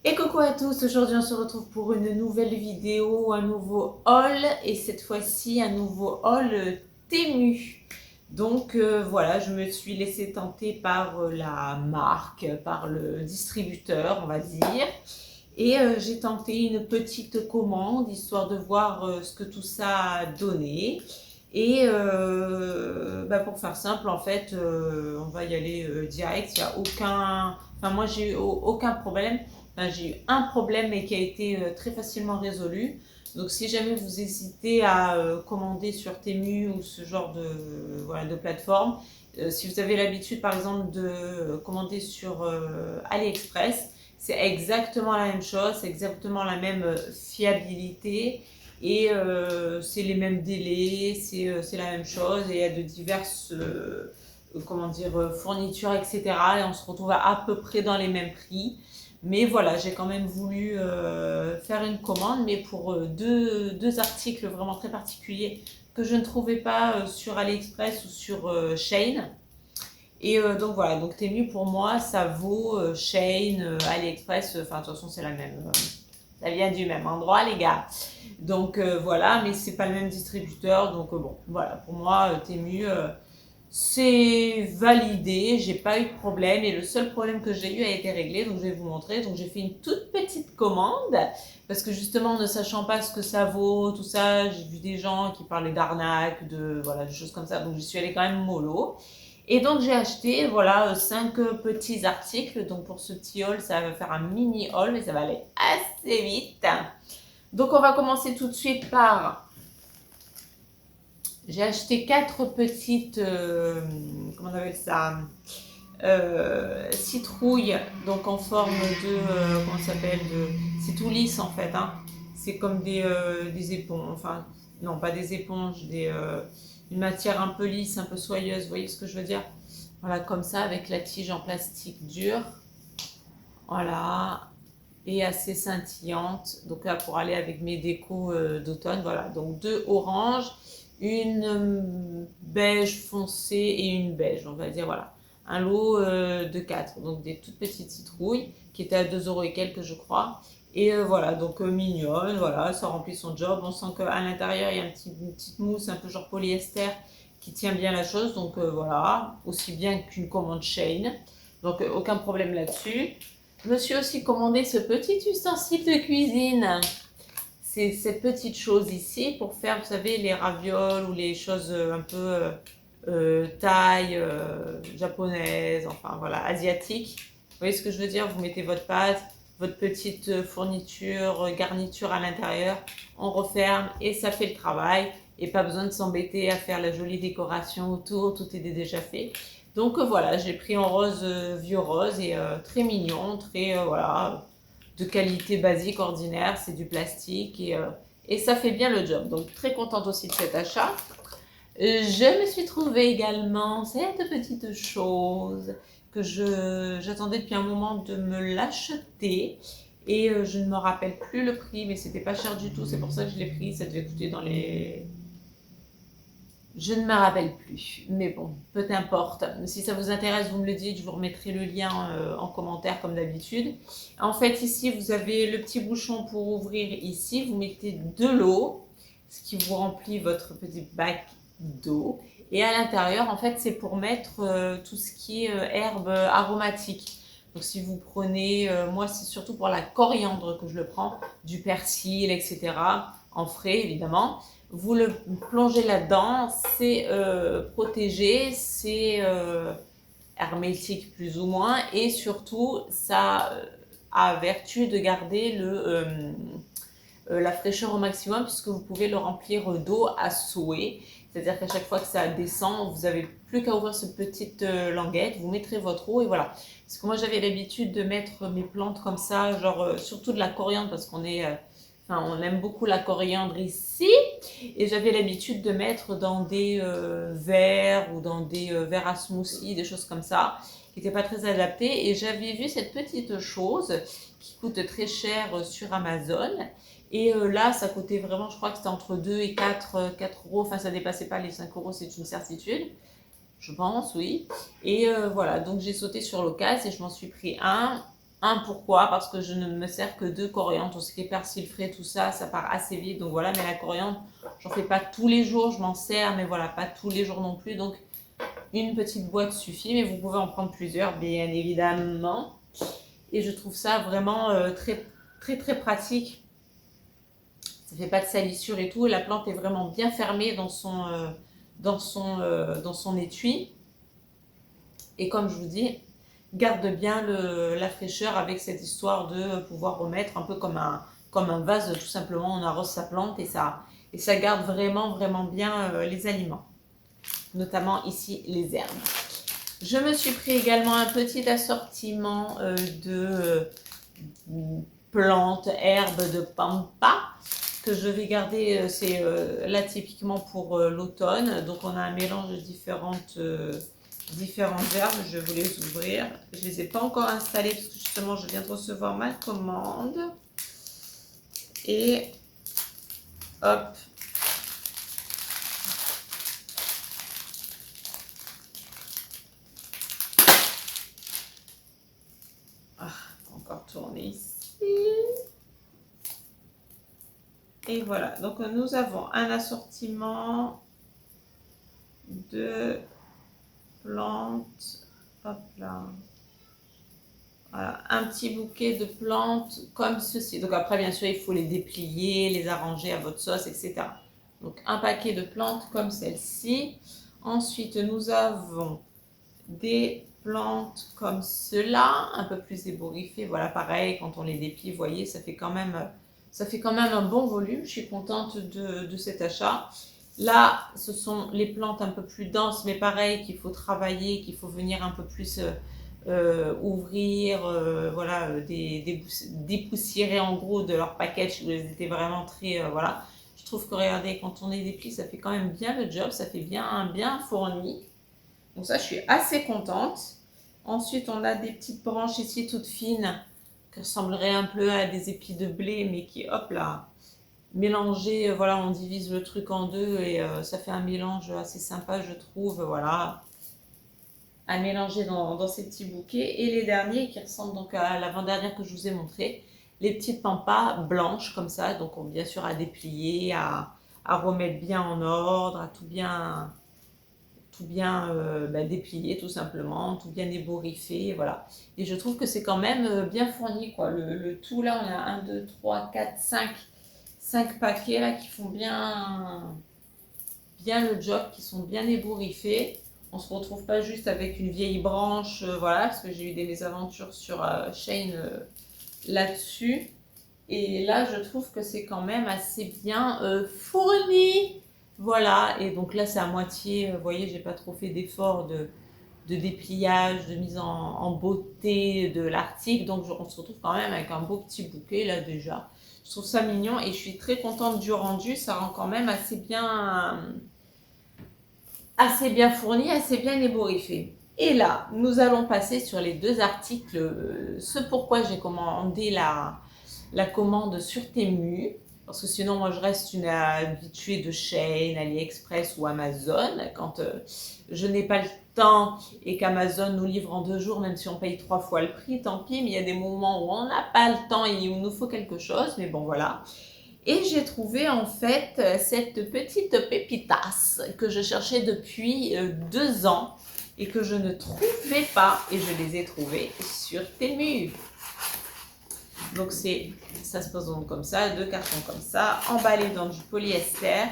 Et coucou à tous, aujourd'hui on se retrouve pour une nouvelle vidéo, un nouveau haul et cette fois-ci un nouveau haul Temu. Donc voilà, je me suis laissée tenter par la marque, par le distributeur on va dire. Et j'ai tenté une petite commande histoire de voir ce que tout ça a donné. Et pour faire simple, en fait, on va y aller direct. Il n'y a aucun. Enfin, moi, j'ai eu aucun problème. Enfin, j'ai eu un problème, mais qui a été très facilement résolu. Donc, si jamais vous hésitez à commander sur Temu ou ce genre de, voilà, de plateforme, si vous avez l'habitude, par exemple, de commander sur AliExpress, c'est exactement la même chose, c'est exactement la même fiabilité et c'est les mêmes délais, c'est la même chose et il y a de diverses fournitures, etc. Et on se retrouve à peu près dans les mêmes prix. Mais voilà, j'ai quand même voulu faire une commande, mais pour deux articles vraiment très particuliers que je ne trouvais pas sur AliExpress ou sur Shein. Et donc voilà, donc Temu pour moi ça vaut Shein, AliExpress, enfin de toute façon c'est la même, ça vient du même endroit les gars. Donc voilà, mais c'est pas le même distributeur, donc bon voilà, pour moi Temu c'est validé, j'ai pas eu de problème et le seul problème que j'ai eu a été réglé, donc je vais vous montrer. Donc j'ai fait une toute petite commande parce que justement ne sachant pas ce que ça vaut, tout ça, j'ai vu des gens qui parlaient d'arnaque, de voilà, des choses comme ça, donc j'y suis allée quand même mollo. Et donc j'ai acheté voilà 5 petits articles. Donc pour ce petit haul, ça va faire un mini haul, mais ça va aller assez vite. Donc on va commencer tout de suite par j'ai acheté 4 petites comment on appelle ça citrouilles, donc en forme de comment ça s'appelle, de c'est tout lisse en fait hein. C'est comme des éponges, enfin non pas des éponges, une matière un peu lisse, un peu soyeuse, vous voyez ce que je veux dire. Voilà, comme ça, avec la tige en plastique dur. Voilà. Et assez scintillante. Donc là, pour aller avec mes décos d'automne. Voilà. Donc deux oranges, une beige foncé et une beige. On va dire, voilà. Un lot de 4. Donc des toutes petites citrouilles qui étaient à 2 euros et quelques, je crois. Et voilà, donc mignonne. Voilà, ça remplit son job. On sent qu'à l'intérieur, il y a une petite mousse un peu genre polyester qui tient bien la chose. Donc voilà, aussi bien qu'une commande Shein. Donc aucun problème là-dessus. Je me suis aussi commandé ce petit ustensile de cuisine. C'est cette petite chose ici pour faire, vous savez, les ravioles ou les choses un peu thaï, japonaise, enfin voilà, asiatique. Vous voyez ce que je veux dire? Vous mettez votre pâte, votre petite fourniture, garniture à l'intérieur, on referme et ça fait le travail. Et pas besoin de s'embêter à faire la jolie décoration autour, tout est déjà fait. Donc voilà, j'ai pris en rose, vieux rose et très mignon, très voilà, de qualité basique, ordinaire, c'est du plastique et ça fait bien le job. Donc très contente aussi de cet achat. Je me suis trouvée également cette petite chose que j'attendais depuis un moment de me l'acheter et je ne me rappelle plus le prix, mais c'était pas cher du tout, c'est pour ça que je l'ai pris. Ça devait coûter dans les, je ne me rappelle plus, mais bon, peu importe. Si ça vous intéresse, vous me le dites, je vous remettrai le lien en commentaire comme d'habitude. En fait, ici, vous avez le petit bouchon pour ouvrir ici. Vous mettez de l'eau, ce qui vous remplit votre petit bac d'eau. Et à l'intérieur, en fait, c'est pour mettre tout ce qui est herbes aromatiques. Donc, si vous prenez, moi, c'est surtout pour la coriandre que je le prends, du persil, etc., en frais, évidemment. Vous le plongez là-dedans, c'est protégé, c'est hermétique plus ou moins, et surtout ça a vertu de garder la fraîcheur au maximum puisque vous pouvez le remplir d'eau à souhait. C'est-à-dire qu'à chaque fois que ça descend, vous n'avez plus qu'à ouvrir cette petite languette, vous mettrez votre eau et voilà. Parce que moi j'avais l'habitude de mettre mes plantes comme ça, genre surtout de la coriandre parce qu'on est enfin, on aime beaucoup la coriandre ici. Et j'avais l'habitude de mettre dans des verres ou dans des verres à smoothie, des choses comme ça, qui n'étaient pas très adaptées. Et j'avais vu cette petite chose qui coûte très cher sur Amazon. Et là, ça coûtait vraiment, je crois que c'était entre 2 et 4 euros. Enfin, ça dépassait pas les 5 euros, c'est une certitude. Je pense, oui. Et voilà, donc j'ai sauté sur l'occasion et je m'en suis pris un. Un, pourquoi? Parce que je ne me sers que de coriandre. Tout ce qui est persil frais, tout ça, ça part assez vite. Donc voilà, mais la coriandre, j'en fais pas tous les jours, je m'en sers, mais voilà, pas tous les jours non plus. Donc une petite boîte suffit, mais vous pouvez en prendre plusieurs, bien évidemment. Et je trouve ça vraiment très, très, très pratique. Ça fait pas de salissure et tout. Et la plante est vraiment bien fermée dans son étui. Et comme je vous dis, garde bien la fraîcheur avec cette histoire de pouvoir remettre un peu comme un vase, tout simplement, on arrose sa plante et ça garde vraiment, vraiment bien les aliments, notamment ici les herbes. Je me suis pris également un petit assortiment de plantes, herbes de pampa que je vais garder, c'est là typiquement pour l'automne. Donc on a un mélange de différentes herbes. Je vais vous les ouvrir. Je les ai pas encore installées parce que justement je viens de recevoir ma commande. Et hop. Ah, encore tourner ici. Et voilà, donc nous avons un assortiment de plantes. Hop là. Voilà, un petit bouquet de plantes comme ceci. Donc après, bien sûr, il faut les déplier, les arranger à votre sauce, etc. Donc un paquet de plantes comme celle-ci. Ensuite, nous avons des plantes comme cela, un peu plus ébouriffées. Voilà, pareil, quand on les déplie, vous voyez, ça fait quand même un bon volume. Je suis contente de cet achat. Là, ce sont les plantes un peu plus denses, mais pareil, qu'il faut travailler, qu'il faut venir un peu plus ouvrir, voilà, dépoussiérer en gros de leur package. Ils étaient vraiment très, voilà. Je trouve que regardez, quand on les déplie, ça fait quand même bien le job, ça fait bien fourni. Donc ça, je suis assez contente. Ensuite, on a des petites branches ici toutes fines qui ressembleraient un peu à des épis de blé, mais qui, hop là, mélangées, voilà, on divise le truc en deux et ça fait un mélange assez sympa, je trouve, voilà, à mélanger dans ces petits bouquets. Et les derniers qui ressemblent donc à l'avant-dernière que je vous ai montré, les petites pampas blanches comme ça, donc bien sûr à déplier, à remettre bien en ordre, à tout bien déplié tout simplement, tout bien ébouriffé, voilà. Et je trouve que c'est quand même bien fourni, quoi. Le tout là, on a 1, 2, 3, 4, 5 paquets là qui font bien le job, qui sont bien ébouriffés. On se retrouve pas juste avec une vieille branche, voilà, parce que j'ai eu des mésaventures sur Shein là-dessus. Et là, je trouve que c'est quand même assez bien fourni. Voilà, et donc là, c'est à moitié, vous voyez, j'ai pas trop fait d'effort de dépliage, de mise en beauté de l'article. Donc, on se retrouve quand même avec un beau petit bouquet là déjà. Je trouve ça mignon et je suis très contente du rendu. Ça rend quand même assez bien fourni, assez bien ébouriffé. Et là, nous allons passer sur les deux articles. Ce pourquoi j'ai commandé la commande sur Temu. Parce que sinon, moi, je reste une habituée de Shein, AliExpress ou Amazon. Quand je n'ai pas le temps et qu'Amazon nous livre en 2 jours, même si on paye 3 fois le prix, tant pis. Mais il y a des moments où on n'a pas le temps et où il nous faut quelque chose. Mais bon, voilà. Et j'ai trouvé en fait cette petite pépitas que je cherchais depuis 2 ans et que je ne trouvais pas. Et je les ai trouvées sur Temu. Donc ça se pose donc comme ça, 2 cartons comme ça, emballés dans du polyester.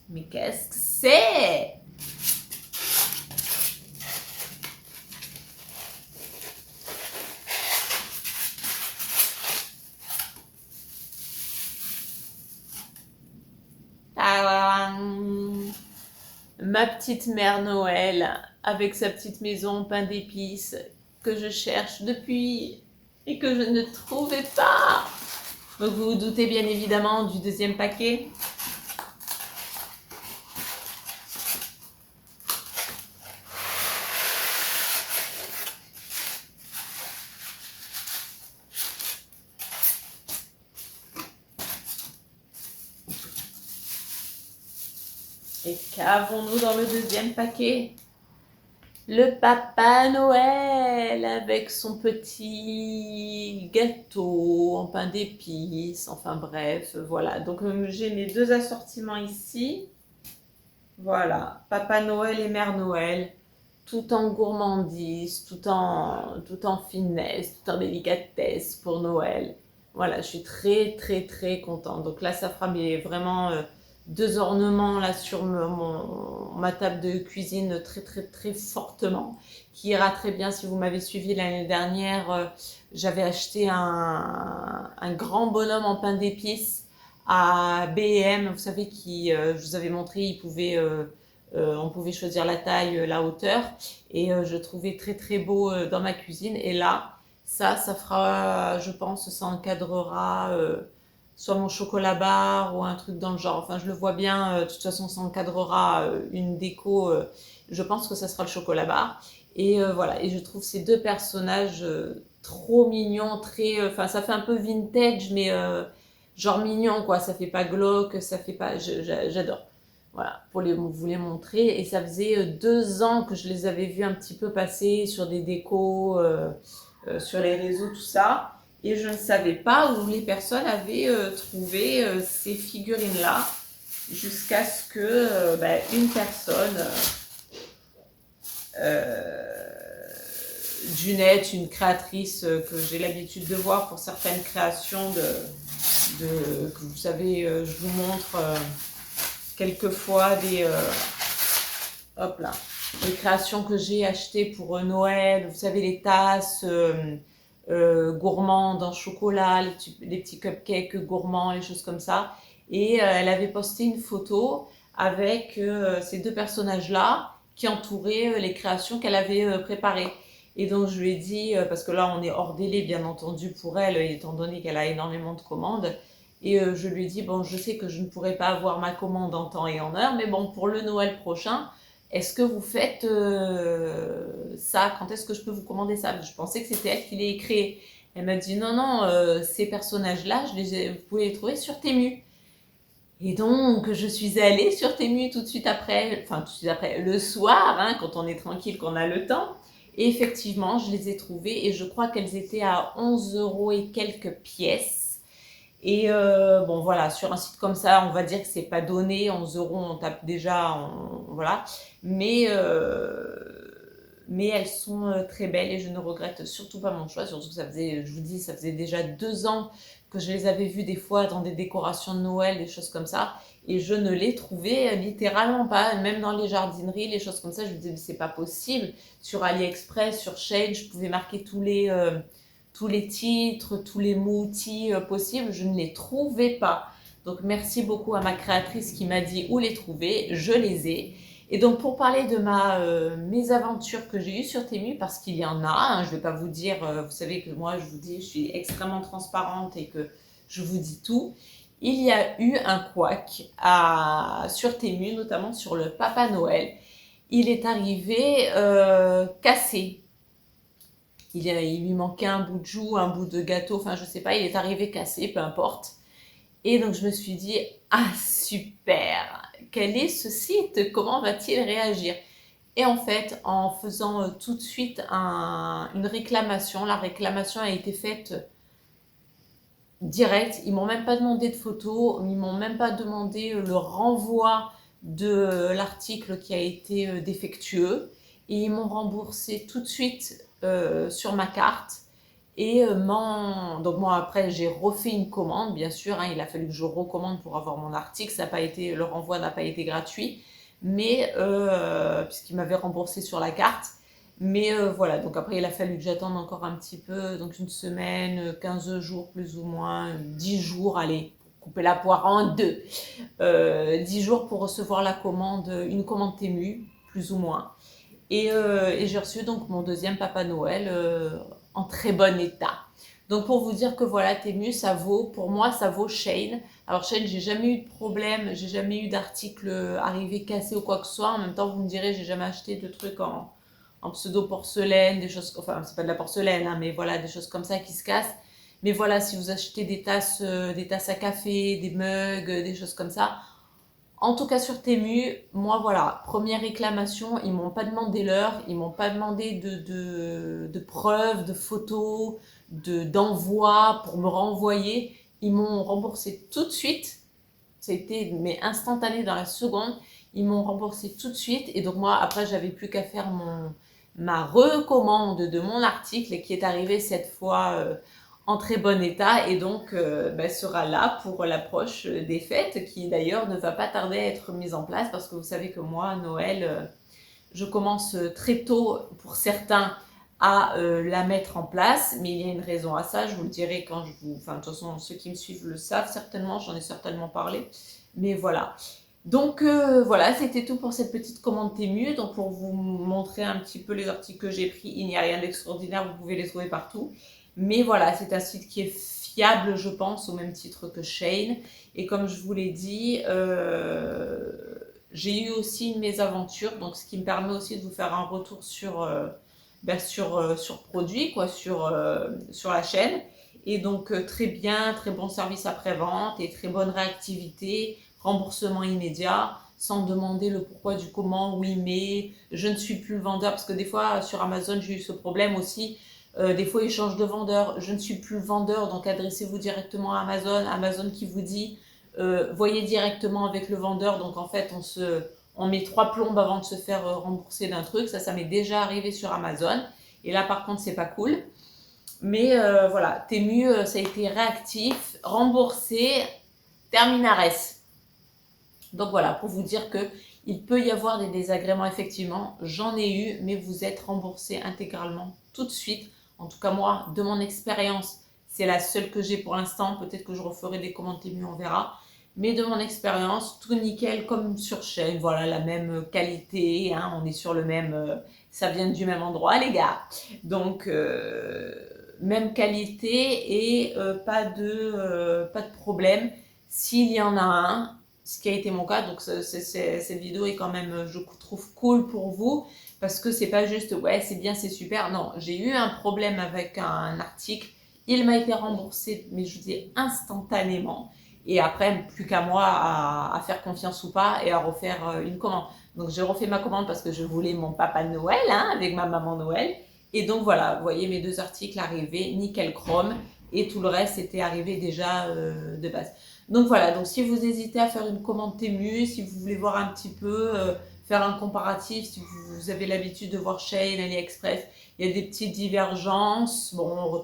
Mais qu'est-ce que c'est? Tadam! Ma petite mère Noël avec sa petite maison pain d'épices que je cherche depuis et que je ne trouvais pas. Donc vous vous doutez bien évidemment du deuxième paquet. Et qu'avons-nous dans le deuxième paquet? Le Papa Noël avec son petit gâteau en pain d'épices, enfin bref, voilà. Donc j'ai mes deux assortiments ici. Voilà, Papa Noël et Mère Noël, tout en gourmandise, tout en finesse, tout en délicatesse pour Noël. Voilà, je suis très très très contente. Donc là, ça fera vraiment deux ornements là sur ma table de cuisine très très très fortement, qui ira très bien si vous m'avez suivi l'année dernière. J'avais acheté un grand bonhomme en pain d'épices à B&M, vous savez, je vous avais montré, on pouvait choisir la taille, la hauteur, et je trouvais très très beau dans ma cuisine. Et là, ça fera, je pense, ça encadrera soit mon chocolat bar ou un truc dans le genre. Enfin, je le vois bien, de toute façon, ça encadrera une déco. Je pense que ça sera le chocolat bar. Et voilà, et je trouve ces deux personnages trop mignons, enfin, ça fait un peu vintage, mais genre mignon, quoi. Ça fait pas glauque, ça fait pas. J'adore. Voilà, pour vous les montrer. Et ça faisait 2 ans que je les avais vus un petit peu passer sur des décos, sur les réseaux, tout ça. Et je ne savais pas où les personnes avaient trouvé ces figurines-là, jusqu'à ce que une personne, Junette, une créatrice que j'ai l'habitude de voir pour certaines créations que vous savez, je vous montre quelquefois hop là, des créations que j'ai achetées pour Noël. Vous savez, les tasses gourmandes en chocolat, les petits cupcakes gourmands, les choses comme ça. Et elle avait posté une photo avec ces deux personnages-là qui entouraient les créations qu'elle avait préparées. Et donc je lui ai dit, parce que là on est hors délai bien entendu pour elle, étant donné qu'elle a énormément de commandes, et je lui ai dit, bon, je sais que je ne pourrai pas avoir ma commande en temps et en heure, mais bon, pour le Noël prochain, est-ce que vous faites ça? Quand est-ce que je peux vous commander ça? Je pensais que c'était elle qui les créé. Elle m'a dit, non, non, ces personnages-là, vous pouvez les trouver sur Temu. Et donc, je suis allée sur Temu tout de suite après, enfin tout de suite après, le soir, hein, quand on est tranquille, qu'on a le temps. Et effectivement, je les ai trouvées et je crois qu'elles étaient à 11 euros et quelques pièces. Et bon, voilà, sur un site comme ça, on va dire que c'est pas donné. 11 euros, on tape déjà, voilà. Mais, mais elles sont très belles et je ne regrette surtout pas mon choix. Surtout que ça faisait, je vous dis, ça faisait déjà 2 ans que je les avais vues des fois dans des décorations de Noël, des choses comme ça. Et je ne les trouvais littéralement pas, même dans les jardineries, les choses comme ça. Je me disais, mais c'est pas possible. Sur AliExpress, sur Shein, je pouvais marquer tous les titres, tous les mots-outils possibles, je ne les trouvais pas. Donc merci beaucoup à ma créatrice qui m'a dit où les trouver, je les ai. Et donc pour parler de mes aventures que j'ai eues sur Temu, parce qu'il y en a, hein, je ne vais pas vous dire, vous savez que moi je vous dis, je suis extrêmement transparente et que je vous dis tout. Il y a eu un couac sur Temu, notamment sur le Papa Noël. Il est arrivé cassé. Il lui manquait un bout de joue, un bout de gâteau, enfin je sais pas, il est arrivé cassé, peu importe. Et donc je me suis dit, ah super, quel est ce site? Comment va-t-il réagir? Et en fait, en faisant tout de suite une réclamation, la réclamation a été faite direct. Ils m'ont même pas demandé de photo, ils m'ont même pas demandé le renvoi de l'article qui a été défectueux. Et ils m'ont remboursé tout de suite sur ma carte. Et donc moi après j'ai refait une commande, bien sûr, hein, il a fallu que je recommande pour avoir mon article, le renvoi n'a pas été gratuit, mais puisqu'il m'avait remboursé sur la carte. Mais voilà, donc après il a fallu que j'attende encore un petit peu, donc une semaine, 15 jours plus ou moins, 10 jours, allez, pour couper la poire en deux. 10 jours pour recevoir une commande Temu, plus ou moins. Et j'ai reçu donc mon deuxième Papa Noël en très bon état. Donc pour vous dire que voilà, Temu, pour moi, ça vaut Shein. Alors Shein, j'ai jamais eu de problème, j'ai jamais eu d'article arrivé cassé ou quoi que ce soit. En même temps, vous me direz, j'ai jamais acheté de trucs en pseudo-porcelaine, des choses, enfin c'est pas de la porcelaine, hein, mais voilà, des choses comme ça qui se cassent. Mais voilà, si vous achetez des tasses à café, des mugs, des choses comme ça, En tout cas sur Temu, moi voilà, première réclamation, ils m'ont pas demandé l'heure, ils m'ont pas demandé de preuves, de photos, d'envoi pour me renvoyer. Ils m'ont remboursé tout de suite. Ça a été mais instantané dans la seconde. Ils m'ont remboursé tout de suite. Et donc moi, après, j'avais plus qu'à faire ma recommande de mon article qui est arrivé cette fois en très bon état et donc sera là pour l'approche des fêtes qui d'ailleurs ne va pas tarder à être mise en place parce que vous savez que moi, Noël, je commence très tôt pour certains à la mettre en place, mais il y a une raison à ça, je vous le dirai quand je vous... Enfin, de toute façon, ceux qui me suivent le savent certainement, j'en ai certainement parlé, mais voilà. Donc voilà, c'était tout pour cette petite commande Temu. Donc pour vous montrer un petit peu les articles que j'ai pris, il n'y a rien d'extraordinaire, vous pouvez les trouver partout. Mais voilà, c'est un site qui est fiable, je pense, au même titre que Shein. Et comme je vous l'ai dit, j'ai eu aussi une mésaventure, donc ce qui me permet aussi de vous faire un retour sur produit, quoi, sur la chaîne. Et donc très bien, très bon service après-vente et très bonne réactivité, remboursement immédiat, sans demander le pourquoi du comment, oui mais je ne suis plus le vendeur, parce que des fois sur Amazon j'ai eu ce problème aussi. Des fois, ils changent de vendeur. Je ne suis plus le vendeur, donc adressez-vous directement à Amazon. Amazon qui vous dit, voyez directement avec le vendeur. Donc en fait, on met 3 plombes avant de se faire rembourser d'un truc. Ça m'est déjà arrivé sur Amazon. Et là, par contre, c'est pas cool. Mais voilà, Temu, ça a été réactif, remboursé, terminares. Donc voilà, pour vous dire que il peut y avoir des désagréments, effectivement. J'en ai eu, mais vous êtes remboursé intégralement tout de suite. En tout cas, moi, de mon expérience, c'est la seule que j'ai pour l'instant. Peut-être que je referai des commandes Temu, on verra. Mais de mon expérience, tout nickel comme sur Shein. Voilà, la même qualité. Hein, on est sur le même... ça vient du même endroit, les gars. Donc, même qualité et pas de problème. S'il y en a un, ce qui a été mon cas, donc cette vidéo est quand même, je trouve, cool pour vous. Parce que c'est pas juste, ouais, c'est bien, c'est super. Non, j'ai eu un problème avec un article. Il m'a été remboursé, mais je vous dis instantanément. Et après, plus qu'à moi à faire confiance ou pas et à refaire une commande. Donc, j'ai refait ma commande parce que je voulais mon papa de Noël, hein, avec ma maman Noël. Et donc, voilà, vous voyez mes 2 articles arrivés, nickel chrome. Et tout le reste était arrivé déjà de base. Donc, voilà. Donc, si vous hésitez à faire une commande Temu, si vous voulez voir un petit peu... faire un comparatif, si vous avez l'habitude de voir Shein, AliExpress, il y a des petites divergences. Bon,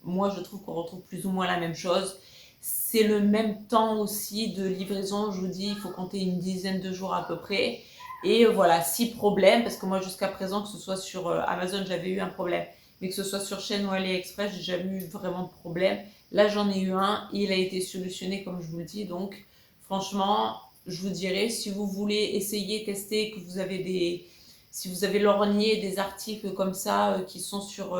moi je trouve qu'on retrouve plus ou moins la même chose. C'est le même temps aussi de livraison, je vous dis, il faut compter une dizaine de jours à peu près. Et voilà, 6 problèmes, parce que moi jusqu'à présent, que ce soit sur Amazon, j'avais eu un problème, mais que ce soit sur Shein ou AliExpress, j'ai jamais eu vraiment de problème. Là, j'en ai eu un, il a été solutionné, comme je vous le dis, donc franchement, je vous dirais, si vous voulez essayer, tester, que vous avez si vous avez lorgné des articles comme ça qui sont sur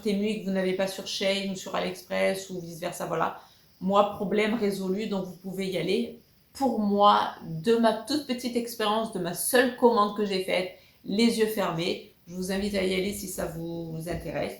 Temu et que vous n'avez pas sur Shein ou sur AliExpress ou vice versa, voilà. Moi, problème résolu, donc vous pouvez y aller. Pour moi, de ma toute petite expérience, de ma seule commande que j'ai faite, les yeux fermés, je vous invite à y aller si ça vous intéresse.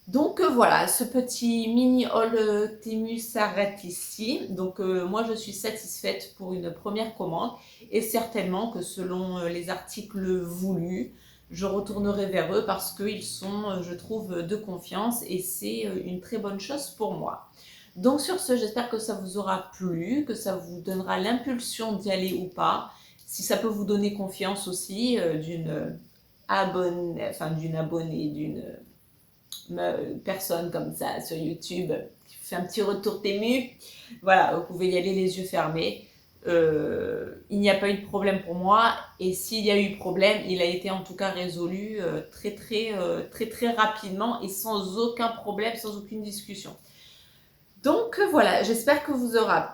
Donc voilà, ce petit mini haul Temu s'arrête ici. Donc moi je suis satisfaite pour une première commande et certainement que selon les articles voulus, je retournerai vers eux parce qu'ils sont, je trouve, de confiance et c'est une très bonne chose pour moi. Donc sur ce, j'espère que ça vous aura plu, que ça vous donnera l'impulsion d'y aller ou pas. Si ça peut vous donner confiance aussi d'une abonnée, d'une personne comme ça sur YouTube qui fait un petit retour Temu. Voilà, vous pouvez y aller les yeux fermés. Il n'y a pas eu de problème pour moi et s'il y a eu problème, il a été en tout cas résolu très rapidement et sans aucun problème, sans aucune discussion. Donc voilà, j'espère que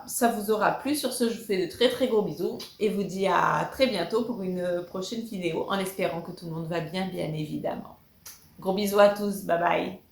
ça vous aura plu. Sur ce, je vous fais de très gros bisous et vous dis à très bientôt pour une prochaine vidéo en espérant que tout le monde va bien évidemment. Gros bisous à tous, bye bye.